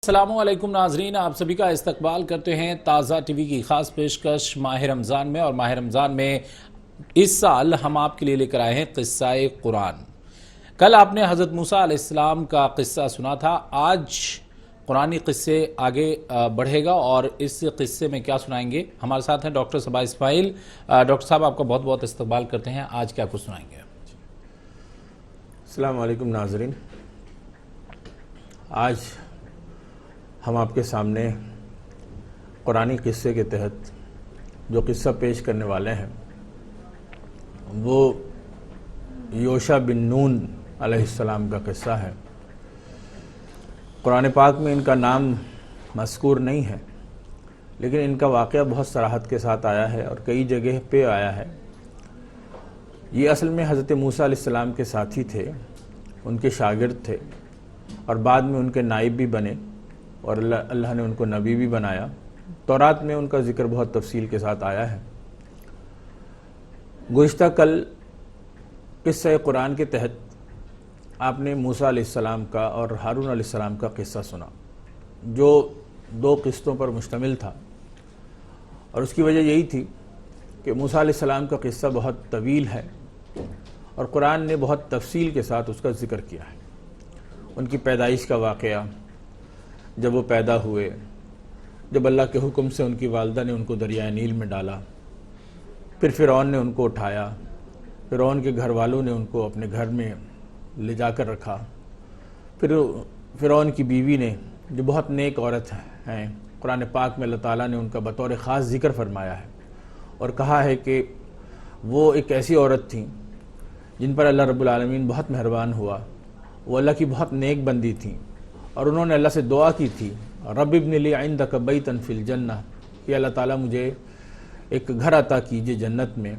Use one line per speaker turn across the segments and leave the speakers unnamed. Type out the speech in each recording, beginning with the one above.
السلام علیکم ناظرین، آپ سبھی کا استقبال کرتے ہیں تازہ ٹی وی کی خاص پیشکش ماہ رمضان میں، اور ماہ رمضان میں اس سال ہم آپ کے لیے لے کر آئے ہیں قصہ قرآن۔ کل آپ نے حضرت موسیٰ علیہ السلام کا قصہ سنا تھا، آج قرآنی قصے آگے بڑھے گا اور اس قصے میں کیا سنائیں گے؟ ہمارے ساتھ ہیں ڈاکٹر صبا اسماعیل۔ ڈاکٹر صاحب آپ کا بہت بہت استقبال کرتے ہیں، آج کیا کچھ سنائیں گے؟
السلام علیکم ناظرین، آج ہم آپ کے سامنے قرآنی قصے کے تحت جو قصہ پیش کرنے والے ہیں وہ یوشع بن نون علیہ السلام کا قصہ ہے۔ قرآن پاک میں ان کا نام مذکور نہیں ہے، لیکن ان کا واقعہ بہت صراحت کے ساتھ آیا ہے اور کئی جگہ پہ آیا ہے۔ یہ اصل میں حضرت موسیٰ علیہ السلام کے ساتھی تھے، ان کے شاگرد تھے، اور بعد میں ان کے نائب بھی بنے اور اللہ نے ان کو نبی بھی بنایا۔ تورات میں ان کا ذکر بہت تفصیل کے ساتھ آیا ہے۔ گزشتہ کل قصہ قرآن کے تحت آپ نے موسیٰ علیہ السلام کا اور ہارون علیہ السلام کا قصہ سنا، جو دو قصوں پر مشتمل تھا، اور اس کی وجہ یہی تھی کہ موسیٰ علیہ السلام کا قصہ بہت طویل ہے اور قرآن نے بہت تفصیل کے ساتھ اس کا ذکر کیا ہے۔ ان کی پیدائش کا واقعہ، جب وہ پیدا ہوئے، جب اللہ کے حکم سے ان کی والدہ نے ان کو دریائے نیل میں ڈالا، پھر فرعون نے ان کو اٹھایا، فرعون کے گھر والوں نے ان کو اپنے گھر میں لے جا کر رکھا، پھر فرعون کی بیوی نے، جو بہت نیک عورت ہیں، قرآن پاک میں اللہ تعالیٰ نے ان کا بطور خاص ذکر فرمایا ہے اور کہا ہے کہ وہ ایک ایسی عورت تھیں جن پر اللہ رب العالمین بہت مہربان ہوا، وہ اللہ کی بہت نیک بندی تھیں، اور انہوں نے اللہ سے دعا کی تھی، رب ابن لی عندک بیتا فی الجنہ، کہ اللہ تعالیٰ مجھے ایک گھر عطا کیجئے جنت میں،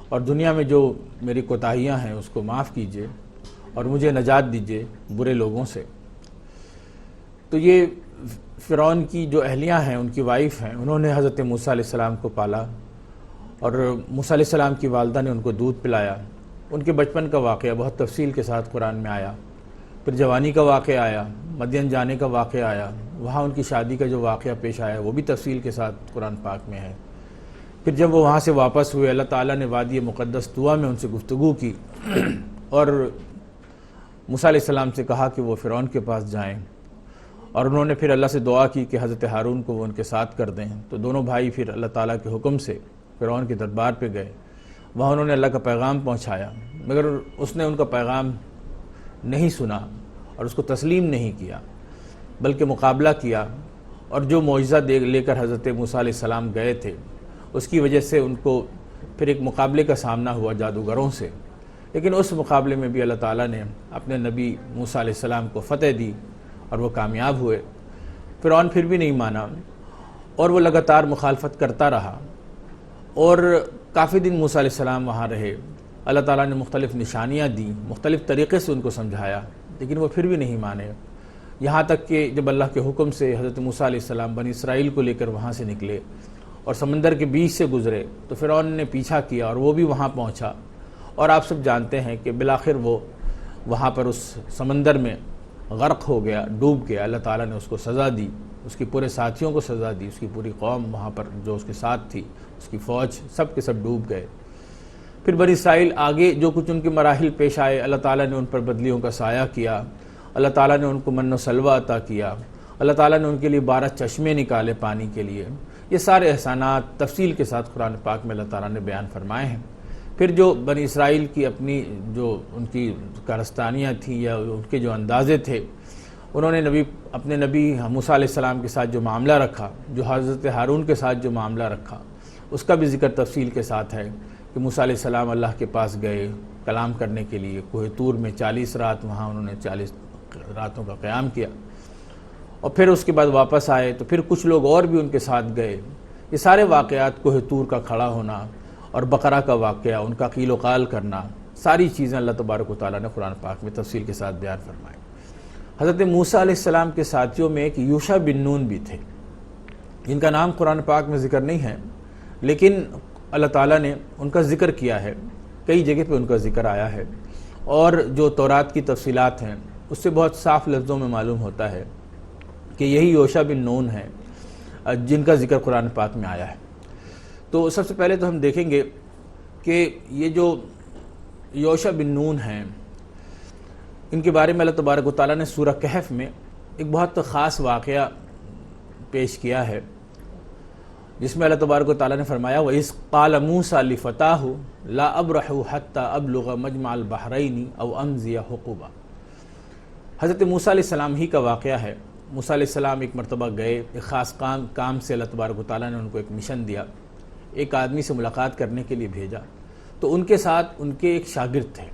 اور دنیا میں جو میری کوتاہیاں ہیں اس کو معاف کیجئے اور مجھے نجات دیجئے برے لوگوں سے۔ تو یہ فرعون کی جو اہلیاں ہیں، ان کی وائف ہیں، انہوں نے حضرت موسیٰ علیہ السلام کو پالا، اور موسیٰ علیہ السلام کی والدہ نے ان کو دودھ پلایا۔ ان کے بچپن کا واقعہ بہت تفصیل کے ساتھ قرآن میں آیا، پھر جوانی کا واقعہ آیا، مدین جانے کا واقعہ آیا، وہاں ان کی شادی کا جو واقعہ پیش آیا وہ بھی تفصیل کے ساتھ قرآن پاک میں ہے۔ پھر جب وہ وہاں سے واپس ہوئے، اللہ تعالیٰ نے وادی مقدس طویٰ میں ان سے گفتگو کی اور موسیٰ علیہ السلام سے کہا کہ وہ فرعون کے پاس جائیں، اور انہوں نے پھر اللہ سے دعا کی کہ حضرت ہارون کو وہ ان کے ساتھ کر دیں۔ تو دونوں بھائی پھر اللہ تعالیٰ کے حکم سے فرعون کے دربار پہ گئے، وہاں انہوں نے اللہ کا پیغام پہنچایا، مگر اس نے ان کا پیغام نہیں سنا اور اس کو تسلیم نہیں کیا، بلکہ مقابلہ کیا، اور جو معجزہ لے کر حضرت موسیٰ علیہ السلام گئے تھے اس کی وجہ سے ان کو پھر ایک مقابلے کا سامنا ہوا جادوگروں سے، لیکن اس مقابلے میں بھی اللہ تعالیٰ نے اپنے نبی موسیٰ علیہ السلام کو فتح دی اور وہ کامیاب ہوئے۔ فرعون پھر بھی نہیں مانا اور وہ لگاتار مخالفت کرتا رہا، اور کافی دن موسیٰ علیہ السلام وہاں رہے۔ اللہ تعالیٰ نے مختلف نشانیاں دیں، مختلف طریقے سے ان کو سمجھایا، لیکن وہ پھر بھی نہیں مانے، یہاں تک کہ جب اللہ کے حکم سے حضرت موسیٰ علیہ السلام بنی اسرائیل کو لے کر وہاں سے نکلے اور سمندر کے بیچ سے گزرے تو فرعون نے پیچھا کیا اور وہ بھی وہاں پہنچا، اور آپ سب جانتے ہیں کہ بالآخر وہ وہاں پر اس سمندر میں غرق ہو گیا، ڈوب گیا۔ اللہ تعالیٰ نے اس کو سزا دی، اس کے پورے ساتھیوں کو سزا دی، اس کی پوری قوم وہاں پر جو اس کے ساتھ تھی، اس کی فوج، سب کے سب ڈوب گئے۔ پھر بنی اسرائیل آگے جو کچھ ان کے مراحل پیش آئے، اللہ تعالیٰ نے ان پر بدلیوں کا سایہ کیا، اللہ تعالیٰ نے ان کو من و سلوہ عطا کیا، اللہ تعالیٰ نے ان کے لیے 12 چشمے نکالے پانی کے لیے۔ یہ سارے احسانات تفصیل کے ساتھ قرآن پاک میں اللہ تعالیٰ نے بیان فرمائے ہیں۔ پھر جو بنی اسرائیل کی اپنی جو ان کی کارستانیاں تھیں یا ان کے جو اندازے تھے، انہوں نے اپنے نبی موسیٰ علیہ السلام کے ساتھ جو معاملہ رکھا، جو حضرت ہارون کے ساتھ جو معاملہ رکھا، اس کا بھی ذکر تفصیل کے ساتھ ہے کہ موسیٰ علیہ السلام اللہ کے پاس گئے کلام کرنے کے لیے کوہ طور میں 40 رات، وہاں انہوں نے 40 راتوں کا قیام کیا، اور پھر اس کے بعد واپس آئے تو پھر کچھ لوگ اور بھی ان کے ساتھ گئے۔ یہ سارے واقعات، کوہ طور کا کھڑا ہونا اور بقرہ کا واقعہ، ان کا قیل و قال کرنا، ساری چیزیں اللہ تبارک و تعالیٰ نے قرآن پاک میں تفصیل کے ساتھ بیان فرمائی۔ حضرت موسیٰ علیہ السلام کے ساتھیوں میں ایک یوشع بن نون بھی تھے، جن کا نام قرآن پاک میں ذکر نہیں ہے، لیکن اللہ تعالیٰ نے ان کا ذکر کیا ہے، کئی جگہ پہ ان کا ذکر آیا ہے، اور جو تورات کی تفصیلات ہیں اس سے بہت صاف لفظوں میں معلوم ہوتا ہے کہ یہی یوشع بن نون ہے جن کا ذکر قرآن پاک میں آیا ہے۔ تو سب سے پہلے تو ہم دیکھیں گے کہ یہ جو یوشع بن نون ہیں ان کے بارے میں اللہ تبارک و تعالیٰ نے سورہ کہف میں ایک بہت خاص واقعہ پیش کیا ہے، جس میں اللہ تبارک و تعالیٰ نے فرمایا وَإِذْ قَالَ مُوسَىٰ لِفَتَاهُ لَا أَبْرَحُ حَتَّى أَبْلُغَ مَجْمَعَ الْبَحْرَيْنِ أَوْ أَمْضِيَ حُقُبًا۔ حضرت موسیٰ علیہ السلام ہی کا واقعہ ہے۔ موسیٰ علیہ السلام ایک مرتبہ گئے، ایک خاص کام سے اللہ تبارک و تعالیٰ نے ان کو ایک مشن دیا، ایک آدمی سے ملاقات کرنے کے لیے بھیجا۔ تو ان کے ساتھ ان کے ایک شاگرد تھے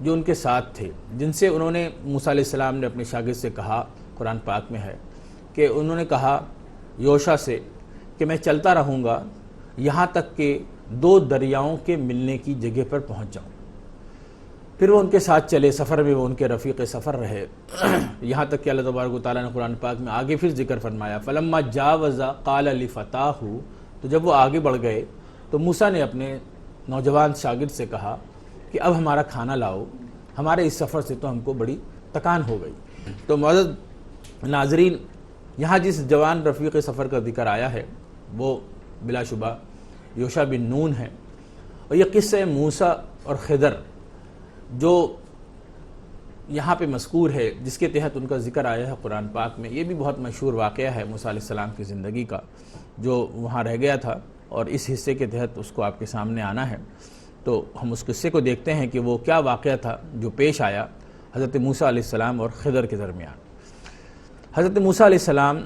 جو ان کے ساتھ تھے، جن سے انہوں نے موسیٰ علیہ السلام نے اپنے شاگرد سے کہا، قرآن پاک میں ہے کہ انہوں نے کہا یوشع سے کہ میں چلتا رہوں گا یہاں تک کہ 2 دریاؤں کے ملنے کی جگہ پر پہنچ جاؤں۔ پھر وہ ان کے ساتھ چلے، سفر میں وہ ان کے رفیق سفر رہے، یہاں تک کہ اللہ تبارک و تعالیٰ نے قرآن پاک میں آگے پھر ذکر فرمایا فَلَمَّا جَاوَزَ قَالَ لِفَتَاهُ۔ تو جب وہ آگے بڑھ گئے تو موسیٰ نے اپنے نوجوان شاگرد سے کہا کہ اب ہمارا کھانا لاؤ، ہمارے اس سفر سے تو ہم کو بڑی تکان ہو گئی۔ تو معزز ناظرین، یہاں جس جوان رفیق سفر کا ذکر آیا ہے وہ بلا شبہ یوشع بن نون ہے، اور یہ قصہ موسیٰ اور خضر جو یہاں پہ مذکور ہے، جس کے تحت ان کا ذکر آیا ہے قرآن پاک میں، یہ بھی بہت مشہور واقعہ ہے موسیٰ علیہ السلام کی زندگی کا، جو وہاں رہ گیا تھا، اور اس حصے کے تحت اس کو آپ کے سامنے آنا ہے۔ تو ہم اس قصے کو دیکھتے ہیں کہ وہ کیا واقعہ تھا جو پیش آیا حضرت موسیٰ علیہ السلام اور خضر کے درمیان۔ حضرت موسیٰ علیہ السلام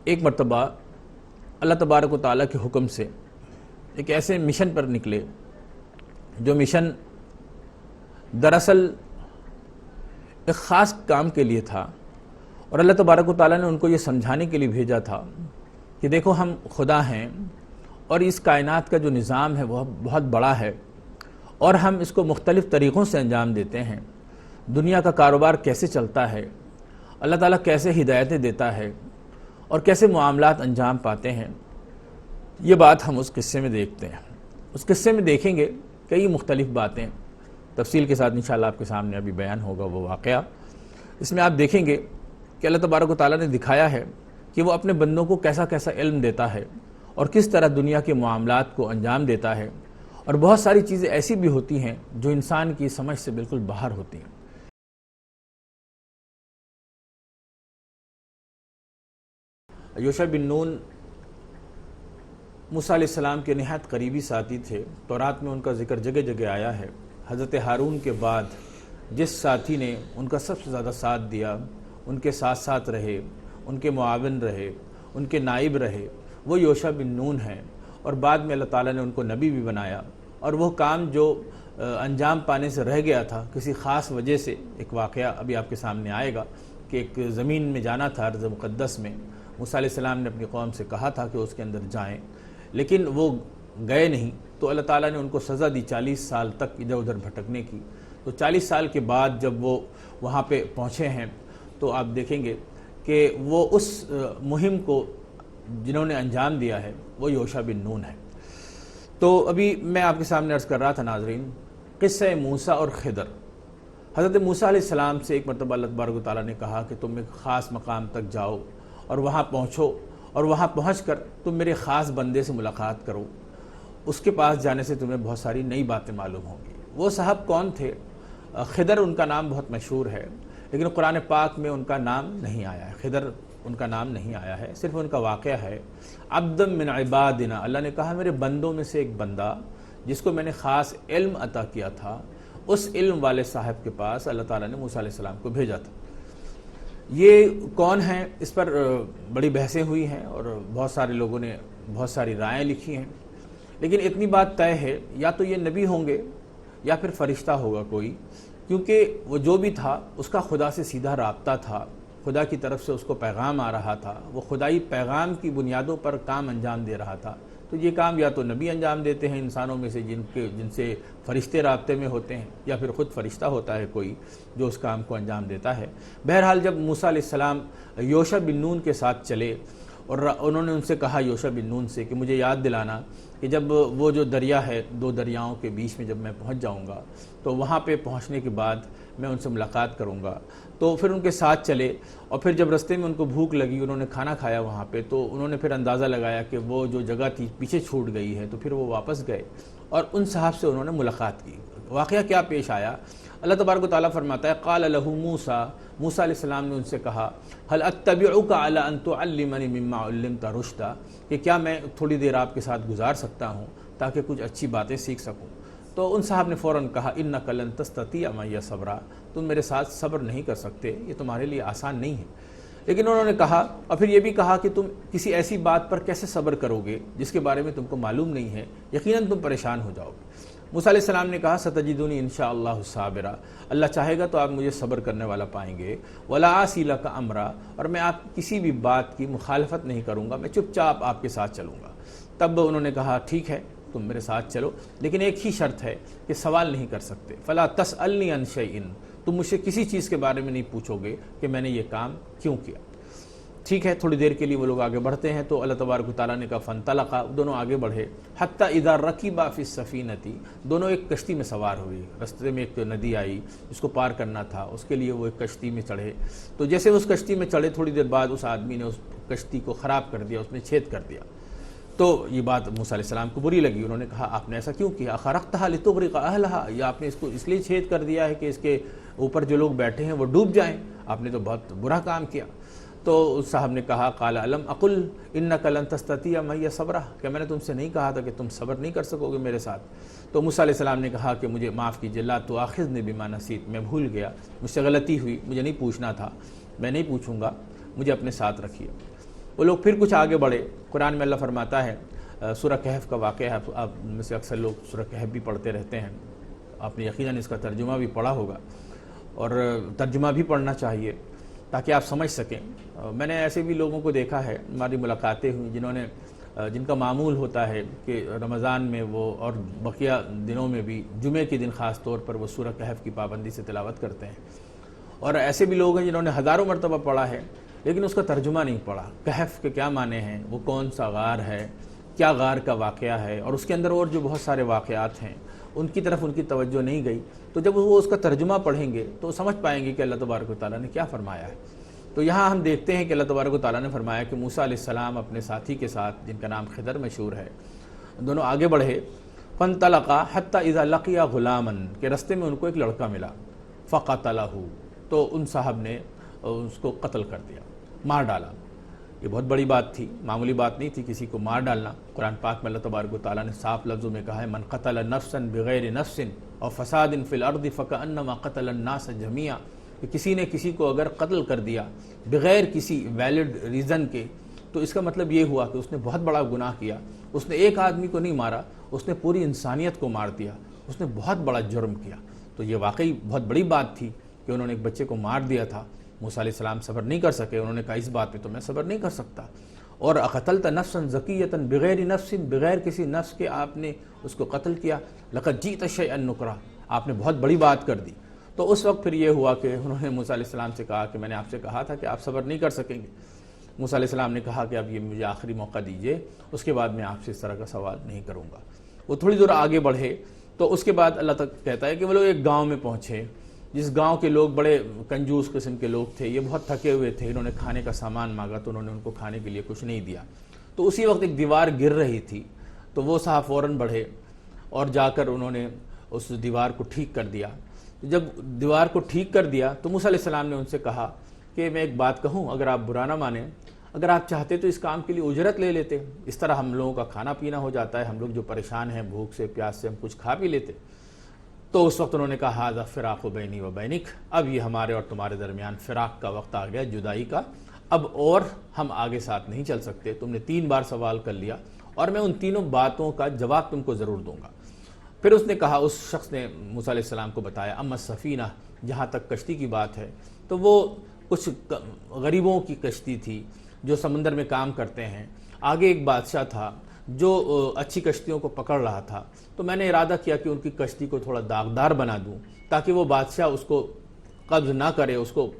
ایک مرتبہ اللہ تبارک و تعالیٰ کے حکم سے ایک ایسے مشن پر نکلے جو مشن دراصل ایک خاص کام کے لیے تھا، اور اللہ تبارک و تعالیٰ نے ان کو یہ سمجھانے کے لیے بھیجا تھا کہ دیکھو ہم خدا ہیں، اور اس کائنات کا جو نظام ہے وہ بہت بڑا ہے، اور ہم اس کو مختلف طریقوں سے انجام دیتے ہیں۔ دنیا کا کاروبار کیسے چلتا ہے، اللہ تعالیٰ کیسے ہدایتیں دیتا ہے، اور کیسے معاملات انجام پاتے ہیں، یہ بات ہم اس قصے میں دیکھتے ہیں۔ اس قصے میں دیکھیں گے کئی مختلف باتیں، تفصیل کے ساتھ انشاءاللہ آپ کے سامنے ابھی بیان ہوگا وہ واقعہ۔ اس میں آپ دیکھیں گے کہ اللہ تبارک و تعالیٰ نے دکھایا ہے کہ وہ اپنے بندوں کو کیسا کیسا علم دیتا ہے، اور کس طرح دنیا کے معاملات کو انجام دیتا ہے، اور بہت ساری چیزیں ایسی بھی ہوتی ہیں جو انسان کی سمجھ سے بالکل باہر ہوتی ہیں۔ یوشع بن نون موسیٰ علیہ السلام کے نہایت قریبی ساتھی تھے، تورات میں ان کا ذکر جگہ جگہ آیا ہے۔ حضرت ہارون کے بعد جس ساتھی نے ان کا سب سے زیادہ ساتھ دیا، ان کے ساتھ ساتھ رہے، ان کے معاون رہے، ان کے نائب رہے، وہ یوشع بن نون ہیں، اور بعد میں اللہ تعالیٰ نے ان کو نبی بھی بنایا۔ اور وہ کام جو انجام پانے سے رہ گیا تھا کسی خاص وجہ سے، ایک واقعہ ابھی آپ کے سامنے آئے گا کہ ایک زمین میں جانا تھا، ارض مقدس میں، موسیٰ علیہ السلام نے اپنی قوم سے کہا تھا کہ اس کے اندر جائیں، لیکن وہ گئے نہیں، تو اللہ تعالیٰ نے ان کو سزا دی 40 سال تک ادھر ادھر بھٹکنے کی۔ تو 40 سال کے بعد جب وہ وہاں پہ پہنچے ہیں تو آپ دیکھیں گے کہ وہ اس مہم کو جنہوں نے انجام دیا ہے وہ یوشع بن نون ہے۔ تو ابھی میں آپ کے سامنے عرض کر رہا تھا ناظرین، قصہ موسیٰ اور خضر۔ حضرت موسیٰ علیہ السلام سے ایک مرتبہ اللہ تبارک و تعالیٰ نے کہا کہ تم ایک خاص مقام تک جاؤ اور وہاں پہنچو، اور وہاں پہنچ کر تم میرے خاص بندے سے ملاقات کرو، اس کے پاس جانے سے تمہیں بہت ساری نئی باتیں معلوم ہوں گی۔ وہ صاحب کون تھے؟ خضر ان کا نام بہت مشہور ہے، لیکن قرآن پاک میں ان کا نام نہیں آیا ہے، خضر ان کا نام نہیں آیا ہے، صرف ان کا واقعہ ہے عبد من عبادنا۔ اللہ نے کہا میرے بندوں میں سے ایک بندہ جس کو میں نے خاص علم عطا کیا تھا، اس علم والے صاحب کے پاس اللہ تعالیٰ نے موسیٰ علیہ السلام کو بھیجا تھا۔ یہ کون ہیں اس پر بڑی بحثیں ہوئی ہیں، اور بہت سارے لوگوں نے بہت ساری رائیں لکھی ہیں، لیکن اتنی بات طے ہے یا تو یہ نبی ہوں گے یا پھر فرشتہ ہوگا کوئی، کیونکہ وہ جو بھی تھا اس کا خدا سے سیدھا رابطہ تھا، خدا کی طرف سے اس کو پیغام آ رہا تھا، وہ خدائی پیغام کی بنیادوں پر کام انجام دے رہا تھا۔ تو یہ کام یا تو نبی انجام دیتے ہیں انسانوں میں سے جن سے فرشتے رابطے میں ہوتے ہیں، یا پھر خود فرشتہ ہوتا ہے کوئی جو اس کام کو انجام دیتا ہے۔ بہرحال جب موسیٰ علیہ السلام یوشع بن نون کے ساتھ چلے، اور انہوں نے ان سے کہا یوشع بن نون سے کہ مجھے یاد دلانا کہ جب وہ جو دریا ہے، دو دریاؤں کے بیچ میں جب میں پہنچ جاؤں گا تو وہاں پہ پہنچنے کے بعد میں ان سے ملاقات کروں گا۔ تو پھر ان کے ساتھ چلے، اور پھر جب رستے میں ان کو بھوک لگی، انہوں نے کھانا کھایا وہاں پہ، تو انہوں نے پھر اندازہ لگایا کہ وہ جو جگہ تھی پیچھے چھوٹ گئی ہے، تو پھر وہ واپس گئے اور ان صاحب سے انہوں نے ملاقات کی۔ واقعہ کیا پیش آیا؟ اللہ تبارک و تعالیٰ فرماتا ہے قال لہ موسیٰ، موسیٰ علیہ السلام نے ان سے کہا هل اتبعک علی ان تعلمنی مما علمت رشدا، کہ کیا میں تھوڑی دیر آپ کے ساتھ گزار سکتا ہوں تاکہ کچھ اچھی باتیں سیکھ سکوں؟ تو ان صاحب نے فوراً کہا انک لن تستطیع معی صبرا، تم میرے ساتھ صبر نہیں کر سکتے، یہ تمہارے لیے آسان نہیں ہے۔ لیکن انہوں نے کہا، اور پھر یہ بھی کہا کہ تم کسی ایسی بات پر کیسے صبر کرو گے جس کے بارے میں تم کو معلوم نہیں ہے، یقیناً تم پریشان ہو جاؤ گے۔ موسیٰ علیہ السلام نے کہا ستجدونی انشاءاللہ صابرا، اللہ چاہے گا تو آپ مجھے صبر کرنے والا پائیں گے، ولا عاصی لک امرا، اور میں آپ کسی بھی بات کی مخالفت نہیں کروں گا، میں چپ چاپ آپ کے ساتھ چلوں گا۔ تب انہوں نے کہا ٹھیک ہے تم میرے ساتھ چلو، لیکن ایک ہی شرط ہے کہ سوال نہیں کر سکتے، فلا تسألنی عن شیء، تم مجھ سے کسی چیز کے بارے میں نہیں پوچھو گے کہ میں نے یہ کام کیوں کیا۔ ٹھیک ہے، تھوڑی دیر کے لیے وہ لوگ آگے بڑھتے ہیں تو اللہ تبارک و تعالیٰ نے کہا فانطلقا، دونوں آگے بڑھے، حتی اذا رکبا فی السفینۃ، دونوں ایک کشتی میں سوار ہوئے، رستے میں ایک ندی آئی جس کو پار کرنا تھا، اس کے لیے وہ ایک کشتی میں چڑھے۔ تو جیسے اس کشتی میں چڑھے تھوڑی دیر بعد اس آدمی نے اس کشتی کو خراب کر دیا، اس میں چھید کر دیا۔ تو یہ بات موسیٰ علیہ السلام کو بری لگی، انہوں نے کہا آپ نے ایسا کیوں کیا؟ خرقتھا لتغرق اہلھا، یا آپ نے اس کو اس لیے چھید کر دیا ہے کہ اس کے اوپر جو لوگ بیٹھے ہیں وہ ڈوب جائیں، آپ نے تو بہت برا کام کیا۔ تو اس صاحب نے کہا قال الم اقل انک لن تستطیع معی صبرا، کہ میں نے تم سے نہیں کہا تھا کہ تم صبر نہیں کر سکو گے میرے ساتھ؟ تو موسیٰ علیہ السلام نے کہا کہ مجھے معاف کیجیے، لا تؤاخذنی بما نسیت، میں بھول گیا، مجھ سے غلطی ہوئی، مجھے نہیں پوچھنا تھا، میں نہیں پوچھوں گا، مجھے اپنے ساتھ رکھیے۔ وہ لوگ پھر کچھ آگے بڑھے۔ قرآن میں اللہ فرماتا ہے، سورہ کہف کا واقعہ ہے، آپ میں سے اکثر لوگ سورہ کہف بھی پڑھتے رہتے ہیں، آپ نے یقیناً اس کا ترجمہ بھی پڑھا ہوگا، اور ترجمہ بھی پڑھنا چاہیے تاکہ آپ سمجھ سکیں۔ میں نے ایسے بھی لوگوں کو دیکھا ہے، ہماری ملاقاتیں ہوئیں، جن کا معمول ہوتا ہے کہ رمضان میں وہ اور بقیہ دنوں میں بھی جمعے کے دن خاص طور پر وہ سورہ کہف کی پابندی سے تلاوت کرتے ہیں، اور ایسے بھی لوگ ہیں جنہوں نے ہزاروں مرتبہ پڑھا ہے لیکن اس کا ترجمہ نہیں پڑھا، کہف کے کیا معنی ہیں، وہ کون سا غار ہے، کیا غار کا واقعہ ہے، اور اس کے اندر اور جو بہت سارے واقعات ہیں ان کی طرف ان کی توجہ نہیں گئی۔ تو جب وہ اس کا ترجمہ پڑھیں گے تو سمجھ پائیں گے کہ اللہ تبارک و تعالیٰ نے کیا فرمایا ہے۔ تو یہاں ہم دیکھتے ہیں کہ اللہ تبارک و تعالیٰ نے فرمایا کہ موسیٰ علیہ السلام اپنے ساتھی کے ساتھ، جن کا نام خضر مشہور ہے، دونوں آگے بڑھے، فانطلقا حتی اذا لقیا غلاما، کہ رستے میں ان کو ایک لڑکا ملا، فقتلہ، تو ان صاحب نے اس کو قتل کر دیا، مار ڈالا۔ یہ بہت بڑی بات تھی، معمولی بات نہیں تھی کسی کو مار ڈالنا۔ قرآن پاک میں اللہ تبارک و تعالیٰ نے صاف لفظوں میں کہا ہے من قتل نفسا بغیر نفس اور فساد فی الارض فکأنما قتل الناس جميعا، کہ کسی نے کسی کو اگر قتل کر دیا بغیر کسی ویلڈ ریزن کے تو اس کا مطلب یہ ہوا کہ اس نے بہت بڑا گناہ کیا۔ اس نے ایک آدمی کو نہیں مارا، اس نے پوری انسانیت کو مار دیا، اس نے بہت بڑا جرم کیا۔ تو یہ واقعی بہت بڑی بات تھی کہ انہوں نے ایک بچے کو مار دیا تھا۔ موسیٰ علیہ السلام صبر نہیں کر سکے، انہوں نے کہا اس بات پہ تو میں صبر نہیں کر سکتا۔ اور اقتلت نفسا زکیۃ بغیر نفس، بغیر کسی نفس کے آپ نے اس کو قتل کیا، لقد جئت شیئا نکرا، آپ نے بہت بڑی بات کر دی۔ تو اس وقت پھر یہ ہوا کہ انہوں نے موسیٰ علیہ السلام سے کہا کہ میں نے آپ سے کہا تھا کہ آپ صبر نہیں کر سکیں گے۔ موسیٰ علیہ السلام نے کہا کہ اب یہ مجھے آخری موقع دیجئے، اس کے بعد میں آپ سے اس طرح کا سوال نہیں کروں گا۔ وہ تھوڑی دور آگے بڑھے تو اس کے بعد اللہ تک کہتا ہے کہ وہ لوگ ایک گاؤں میں پہنچے، جس گاؤں کے لوگ بڑے کنجوس قسم کے لوگ تھے، یہ بہت تھکے ہوئے تھے، انہوں نے کھانے کا سامان مانگا تو انہوں نے ان کو کھانے کے لیے کچھ نہیں دیا۔ تو اسی وقت ایک دیوار گر رہی تھی، تو وہ صاحب فوراً بڑھے اور جا کر انہوں نے اس دیوار کو ٹھیک کر دیا۔ جب دیوار کو ٹھیک کر دیا تو موسیٰ علیہ السلام نے ان سے کہا کہ میں ایک بات کہوں، اگر آپ برا نہ مانیں، اگر آپ چاہتے تو اس کام کے لیے اجرت لے لیتے، اس طرح ہم لوگوں کا کھانا پینا ہو جاتا ہے، ہم لوگ جو پریشان ہیں بھوک سے پیاس سے، ہم کچھ کھا پی لیتے۔ تو اس وقت انہوں نے کہا ھذا فراق بینی و بینک، اب یہ ہمارے اور تمہارے درمیان فراق کا وقت آ گیا، جدائی کا، اب اور ہم آگے ساتھ نہیں چل سکتے، تم نے 3 بار سوال کر لیا اور میں ان تینوں باتوں کا جواب تم کو ضرور دوں گا۔ پھر اس نے کہا، اس شخص نے موسیٰ علیہ السلام کو بتایا، اما السفینہ، جہاں تک کشتی کی بات ہے تو وہ کچھ غریبوں کی کشتی تھی جو سمندر میں کام کرتے ہیں، آگے ایک بادشاہ تھا جو اچھی کشتیوں کو پکڑ رہا تھا، تو میں نے ارادہ کیا کہ ان کی کشتی کو تھوڑا داغدار بنا دوں تاکہ وہ بادشاہ اس کو قبض نہ کرے، اس کو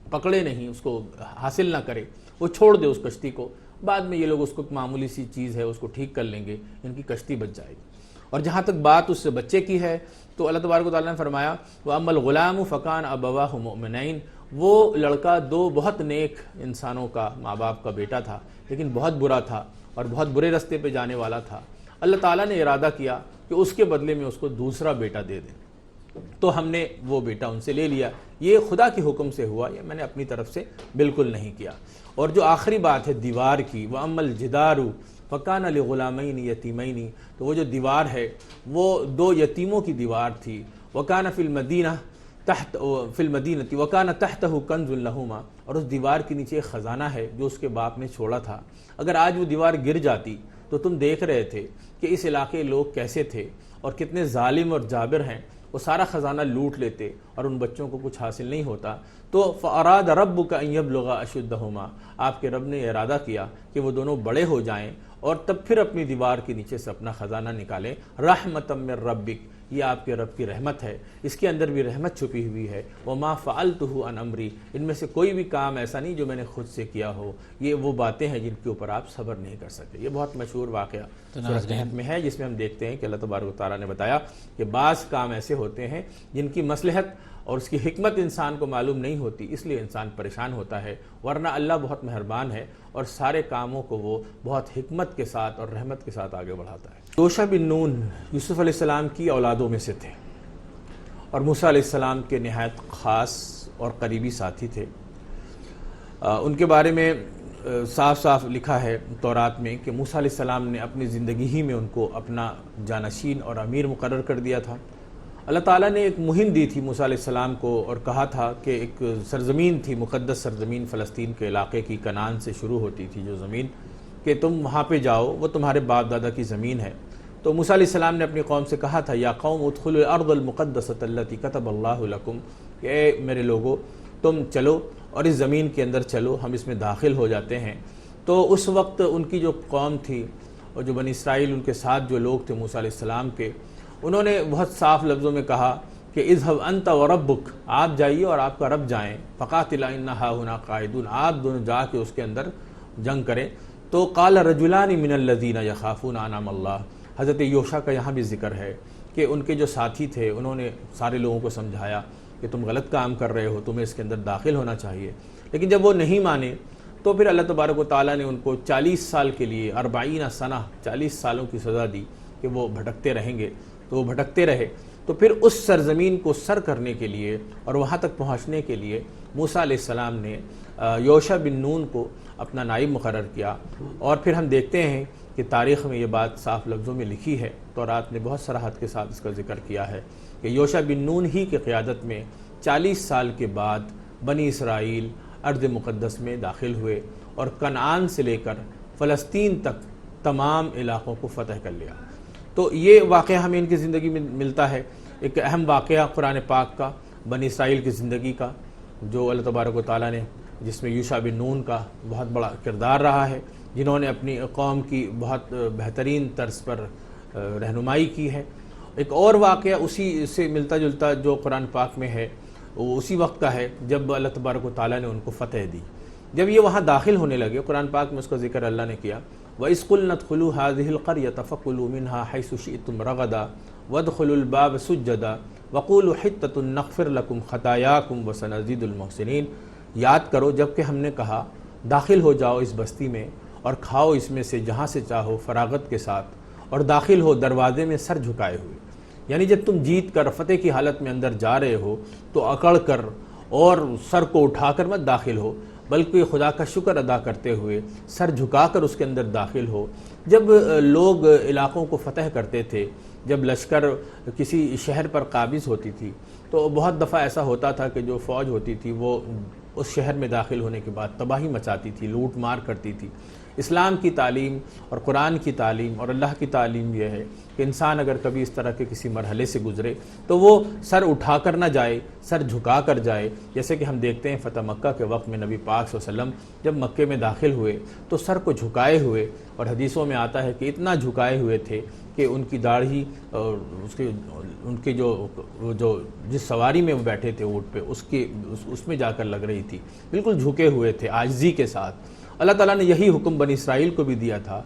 پکڑے نہیں، اس کو حاصل نہ کرے، وہ چھوڑ دے اس کشتی کو، بعد میں یہ لوگ اس کو معمولی سی چیز ہے اس کو ٹھیک کر لیں گے، ان کی کشتی بچ جائے گی۔ اور جہاں تک بات اس بچے کی ہے تو اللہ تبارک و تعالیٰ نے فرمایا وَأَمَّا الْغُلَامُ فَكَانَ أَبَوَاهُ مُؤْمِنَيْنِ، وہ لڑکا دو بہت نیک انسانوں کا ماں باپ کا بیٹا تھا، لیکن بہت برا تھا اور بہت برے راستے پہ جانے والا تھا۔ اللہ تعالیٰ نے ارادہ کیا کہ اس کے بدلے میں اس کو دوسرا بیٹا دے دیں، تو ہم نے وہ بیٹا ان سے لے لیا۔ یہ خدا کے حکم سے ہوا، یہ میں نے اپنی طرف سے بالکل نہیں کیا۔ اور جو آخری بات ہے دیوار کی، وَأَمَّا الْجِدَارُ فَكَانَ لِغُلَامَيْنِ يَتِيمَيْنِ، تو وہ جو دیوار ہے وہ دو یتیموں کی دیوار تھی۔ وَكَانَ فِي الْمَدِينَةِ وَكَانَ تَحْتَهُ كَنْزٌ لَهُمَا، اور اس دیوار کے نیچے ایک خزانہ ہے جو اس کے باپ نے چھوڑا تھا۔ اگر آج وہ دیوار گر جاتی تو تم دیکھ رہے تھے کہ اس علاقے کے لوگ کیسے تھے اور کتنے ظالم اور جابر ہیں، وہ سارا خزانہ لوٹ لیتے اور ان بچوں کو کچھ حاصل نہیں ہوتا۔ تو فَأَرَادَ رَبُّكَ أَن يَبْلُغَ أَشُدَّهُمَا، آپ کے رب نے ارادہ کیا کہ وہ دونوں بڑے ہو جائیں اور تب پھر اپنی دیوار کے نیچے سے اپنا خزانہ نکالیں۔ رحمۃ من ربک، یہ آپ کے رب کی رحمت ہے، اس کے اندر بھی رحمت چھپی ہوئی ہے۔ وما فعلتہ عن امری، ان میں سے کوئی بھی کام ایسا نہیں جو میں نے خود سے کیا ہو۔ یہ وہ باتیں ہیں جن کے اوپر آپ صبر نہیں کر سکتے۔ یہ بہت مشہور واقعہ سورہ کہف میں ہے، جس میں ہم دیکھتے ہیں کہ اللہ تبارک و تعالیٰ نے بتایا کہ بعض کام ایسے ہوتے ہیں جن کی مصلحت اور اس کی حکمت انسان کو معلوم نہیں ہوتی، اس لیے انسان پریشان ہوتا ہے، ورنہ اللہ بہت مہربان ہے اور سارے کاموں کو وہ بہت حکمت کے ساتھ اور رحمت کے ساتھ آگے بڑھاتا ہے۔ یوشع بن نون یوسف علیہ السلام کی اولادوں میں سے تھے اور موسیٰ علیہ السلام کے نہایت خاص اور قریبی ساتھی تھے۔ ان کے بارے میں صاف صاف لکھا ہے تورات میں کہ موسیٰ علیہ السلام نے اپنی زندگی ہی میں ان کو اپنا جانشین اور امیر مقرر کر دیا تھا۔ اللہ تعالیٰ نے ایک مہم دی تھی موسیٰ علیہ السلام کو اور کہا تھا کہ ایک سرزمین تھی، مقدس سرزمین فلسطین کے علاقے کی، کنعان سے شروع ہوتی تھی جو زمین، کہ تم وہاں پہ جاؤ، وہ تمہارے باپ دادا کی زمین ہے۔ تو موسیٰ علیہ السلام نے اپنی قوم سے کہا تھا یا قوم ادخلوا الارض المقدسۃ التی کتب اللہ لکم، کہ اے میرے لوگو تم چلو اور اس زمین کے اندر چلو، ہم اس میں داخل ہو جاتے ہیں۔ تو اس وقت ان کی جو قوم تھی اور جو بنی اسرائیل ان کے ساتھ جو لوگ تھے موسیٰ علیہ السلام کے، انہوں نے بہت صاف لفظوں میں کہا کہ اذهب انت وربک، آپ جائیے اور آپ کا رب جائیں، فقاتلا انا ہاہنا قاعدون، آپ دونوں جا کے اس کے اندر جنگ کریں۔ تو قال رجلان من الذین یخافون انعم اللہ، حضرت یوشع کا یہاں بھی ذکر ہے کہ ان کے جو ساتھی تھے انہوں نے سارے لوگوں کو سمجھایا کہ تم غلط کام کر رہے ہو، تمہیں اس کے اندر داخل ہونا چاہیے، لیکن جب وہ نہیں مانے تو پھر اللہ تبارک و تعالیٰ نے ان کو 40 سال کے لیے 40 سنہ 40 سالوں کی سزا دی کہ وہ بھٹکتے رہیں گے۔ تو وہ بھٹکتے رہے، تو پھر اس سرزمین کو سر کرنے کے لیے اور وہاں تک پہنچنے کے لیے موسیٰ علیہ السلام نے یوشع بن نون کو اپنا نائب مقرر کیا۔ اور پھر ہم دیکھتے ہیں کہ تاریخ میں یہ بات صاف لفظوں میں لکھی ہے، تورات نے بہت صراحت کے ساتھ اس کا ذکر کیا ہے کہ یوشع بن نون ہی کی قیادت میں 40 سال کے بعد بنی اسرائیل ارض مقدس میں داخل ہوئے اور کنعان سے لے کر فلسطین تک تمام علاقوں کو فتح کر لیا۔ تو یہ واقعہ ہمیں ان کی زندگی میں ملتا ہے، ایک اہم واقعہ قرآن پاک کا، بنی اسرائیل کی زندگی کا، جو اللہ تبارک و تعالیٰ نے، جس میں یوشع بن نون کا بہت بڑا کردار رہا ہے، جنہوں نے اپنی قوم کی بہت بہترین طرز پر رہنمائی کی ہے۔ ایک اور واقعہ اسی سے ملتا جلتا جو قرآن پاک میں ہے، وہ اسی وقت کا ہے جب اللہ تبارک و تعالیٰ نے ان کو فتح دی۔ جب یہ وہاں داخل ہونے لگے، قرآن پاک میں اس کا ذکر اللہ نے کیا، وَإِذْ قُلْنَا ادْخُلُوا هَٰذِهِ الْقَرْيَةَ فَكُلُوا مِنْهَا حَيْثُ شِئْتُمْ رَغَدًا وَادْخُلُوا الْبَابَ سُجَّدًا وَقُولُوا حِطَّةٌ نَغْفِرْ لَكُمْ خَطَايَاكُمْ وَسَنَزِيدُ الْمُحْسِنِينَ، یاد کرو جب کہ ہم نے کہا داخل ہو جاؤ اس بستی میں اور کھاؤ اس میں سے جہاں سے چاہو فراغت کے ساتھ، اور داخل ہو دروازے میں سر جھکائے ہوئے، یعنی جب تم جیت کر فتح کی حالت میں اندر جا رہے ہو تو اکڑ کر اور سر کو اٹھا کر مت داخل ہو، بلکہ خدا کا شکر ادا کرتے ہوئے سر جھکا کر اس کے اندر داخل ہو۔ جب لوگ علاقوں کو فتح کرتے تھے، جب لشکر کسی شہر پر قابض ہوتی تھی، تو بہت دفعہ ایسا ہوتا تھا کہ جو فوج ہوتی تھی وہ اس شہر میں داخل ہونے کے بعد تباہی مچاتی تھی، لوٹ مار کرتی تھی۔ اسلام کی تعلیم اور قرآن کی تعلیم اور اللہ کی تعلیم یہ ہے کہ انسان اگر کبھی اس طرح کے کسی مرحلے سے گزرے تو وہ سر اٹھا کر نہ جائے، سر جھکا کر جائے۔ جیسے کہ ہم دیکھتے ہیں فتح مکہ کے وقت میں نبی پاک صلی اللہ علیہ وسلم جب مکے میں داخل ہوئے تو سر کو جھکائے ہوئے، اور حدیثوں میں آتا ہے کہ اتنا جھکائے ہوئے تھے کہ ان کی داڑھی اور ان کے جو جس سواری میں وہ بیٹھے تھے اونٹ پہ اس میں جا کر لگ رہی تھی، بالکل جھکے ہوئے تھے عاجزی کے ساتھ۔ اللہ تعالیٰ نے یہی حکم بنی اسرائیل کو بھی دیا تھا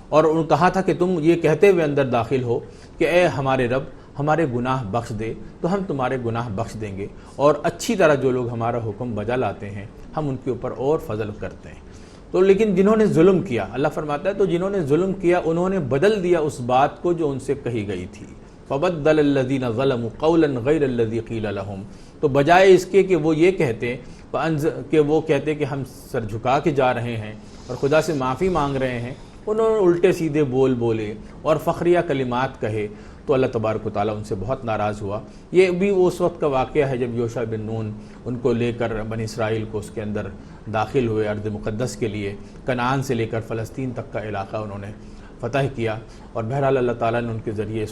اور انہوں نے کہا تھا کہ تم یہ کہتے ہوئے اندر داخل ہو کہ اے ہمارے رب ہمارے گناہ بخش دے تو ہم تمہارے گناہ بخش دیں گے، اور اچھی طرح جو لوگ ہمارا حکم بجا لاتے ہیں ہم ان کے اوپر اور فضل کرتے ہیں۔ تو لیکن جنہوں نے ظلم کیا، اللہ فرماتا ہے تو جنہوں نے ظلم کیا انہوں نے بدل دیا اس بات کو جو ان سے کہی گئی تھی، فَبَدَّلَ الَّذِينَ ظَلَمُوا قَوْلًا غَيْرَ الَّذِي قِيلَ لَهُمْ، تو بجائے اس کے کہ وہ یہ کہتے کہ ہم سر جھکا کے جا رہے ہیں اور خدا سے معافی مانگ رہے ہیں، انہوں نے الٹے سیدھے بول بولے اور فخریہ کلمات کہے، تو اللہ تبارک و تعالیٰ ان سے بہت ناراض ہوا۔ یہ بھی اس وقت کا واقعہ ہے جب یوشع بن نون ان کو لے کر بنی اسرائیل کو اس کے اندر داخل ہوئے ارض مقدس کے لیے، کنعان سے لے کر فلسطین تک کا علاقہ انہوں نے فتح کیا، اور بہرحال اللہ تعالیٰ نے ان کے ذریعے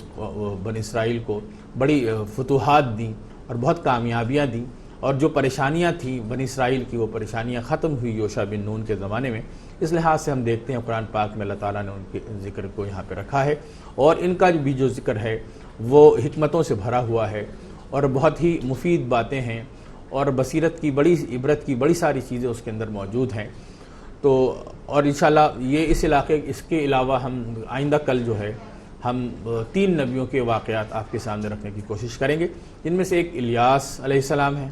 بنی اسرائیل کو بڑی فتوحات دیں اور بہت کامیابیاں دیں، اور جو پریشانیاں تھیں بنی اسرائیل کی وہ پریشانیاں ختم ہوئی یوشع بن نون کے زمانے میں۔ اس لحاظ سے ہم دیکھتے ہیں قرآن پاک میں اللہ تعالیٰ نے ان کے ذکر کو یہاں پہ رکھا ہے، اور ان کا بھی جو ذکر ہے وہ حکمتوں سے بھرا ہوا ہے اور بہت ہی مفید باتیں ہیں، اور بصیرت کی بڑی عبرت کی بڑی ساری چیزیں اس کے اندر موجود ہیں۔ تو اور انشاءاللہ یہ اس کے علاوہ ہم آئندہ کل جو ہے ہم 3 نبیوں کے واقعات آپ کے سامنے رکھنے کی کوشش کریں گے، جن میں سے ایک الیاس علیہ السلام ہے،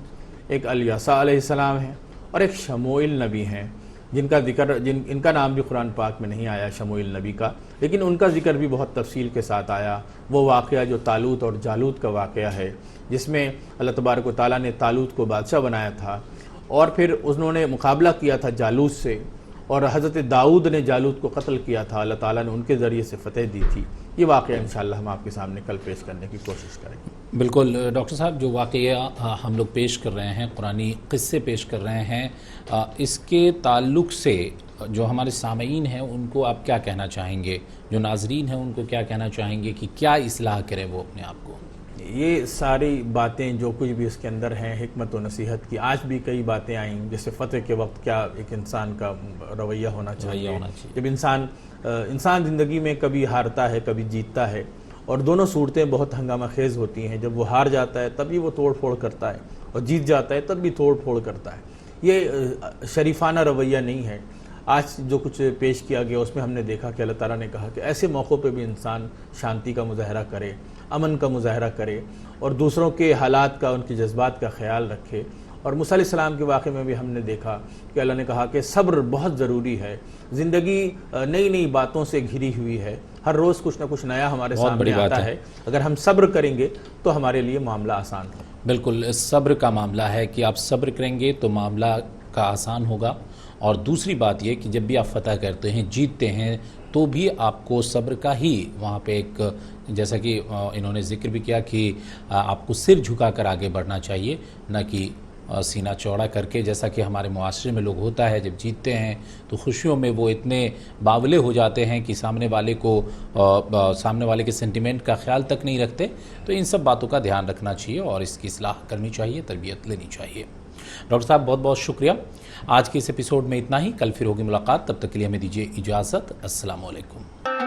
ایک الیسع علیہ السلام ہے، اور ایک شموئیل نبی ہیں جن کا ذکر ان کا نام بھی قرآن پاک میں نہیں آیا شموئیل نبی کا، لیکن ان کا ذکر بھی بہت تفصیل کے ساتھ آیا۔ وہ واقعہ جو طالوت اور جالوت کا واقعہ ہے، جس میں اللہ تبارک و تعالیٰ نے طالوت کو بادشاہ بنایا تھا اور پھر انہوں نے مقابلہ کیا تھا جالوت سے، اور حضرت داؤد نے جالوت کو قتل کیا تھا، اللہ تعالیٰ نے ان کے ذریعے سے فتح دی تھی۔ یہ واقعہ انشاءاللہ ہم آپ کے سامنے کل پیش کرنے کی کوشش کریں گے۔
بالکل ڈاکٹر صاحب، جو واقعہ ہم لوگ پیش کر رہے ہیں، قرآنی قصے پیش کر رہے ہیں، اس کے تعلق سے جو ہمارے سامعین ہیں ان کو آپ کیا کہنا چاہیں گے، جو ناظرین ہیں ان کو کیا کہنا چاہیں گے کہ کیا اصلاح کرے وہ اپنے آپ کو؟
یہ ساری باتیں جو کچھ بھی اس کے اندر ہیں حکمت و نصیحت کی، آج بھی کئی باتیں آئیں جیسے فتح کے وقت کیا ایک انسان کا رویہ ہونا چاہیے، جب انسان زندگی میں کبھی ہارتا ہے کبھی جیتتا ہے، اور دونوں صورتیں بہت ہنگامہ خیز ہوتی ہیں۔ جب وہ ہار جاتا ہے تب بھی وہ توڑ پھوڑ کرتا ہے، اور جیت جاتا ہے تب بھی توڑ پھوڑ کرتا ہے۔ یہ شریفانہ رویہ نہیں ہے۔ آج جو کچھ پیش کیا گیا اس میں ہم نے دیکھا کہ اللہ تعالیٰ نے کہا کہ ایسے موقعوں پہ بھی انسان شانتی کا مظاہرہ کرے، امن کا مظاہرہ کرے، اور دوسروں کے حالات کا، ان کے جذبات کا خیال رکھے۔ اور موسیٰ علیہ السلام کے واقعے میں بھی ہم نے دیکھا کہ اللہ نے کہا کہ صبر بہت ضروری ہے، زندگی نئی نئی باتوں سے گھری ہوئی ہے، ہر روز کچھ نہ کچھ نیا ہمارے سامنے آتا ہے، اگر ہم صبر کریں گے تو ہمارے لیے معاملہ آسان ہوگا۔
بالکل، صبر کا معاملہ ہے کہ آپ صبر کریں گے تو معاملہ کا آسان ہوگا، اور دوسری بات یہ کہ جب بھی آپ فتح کرتے ہیں، جیتتے ہیں، تو بھی آپ کو صبر کا ہی وہاں پہ ایک، جیسا کہ انہوں نے ذکر بھی کیا کہ آپ کو سر جھکا کر آگے بڑھنا چاہیے، نہ کہ سینہ چوڑا کر کے، جیسا کہ ہمارے معاشرے میں لوگ ہوتا ہے جب جیتتے ہیں تو خوشیوں میں وہ اتنے باولے ہو جاتے ہیں کہ سامنے والے کے سینٹیمنٹ کا خیال تک نہیں رکھتے۔ تو ان سب باتوں کا دھیان رکھنا چاہیے اور اس کی اصلاح کرنی چاہیے، تربیت لینی چاہیے۔ ڈاکٹر صاحب بہت بہت شکریہ۔ آج کے اس ایپیسوڈ میں اتنا ہی، کل پھر ہوگی ملاقات، تب تک کے لیے ہمیں دیجیے اجازت۔ السلام علیکم۔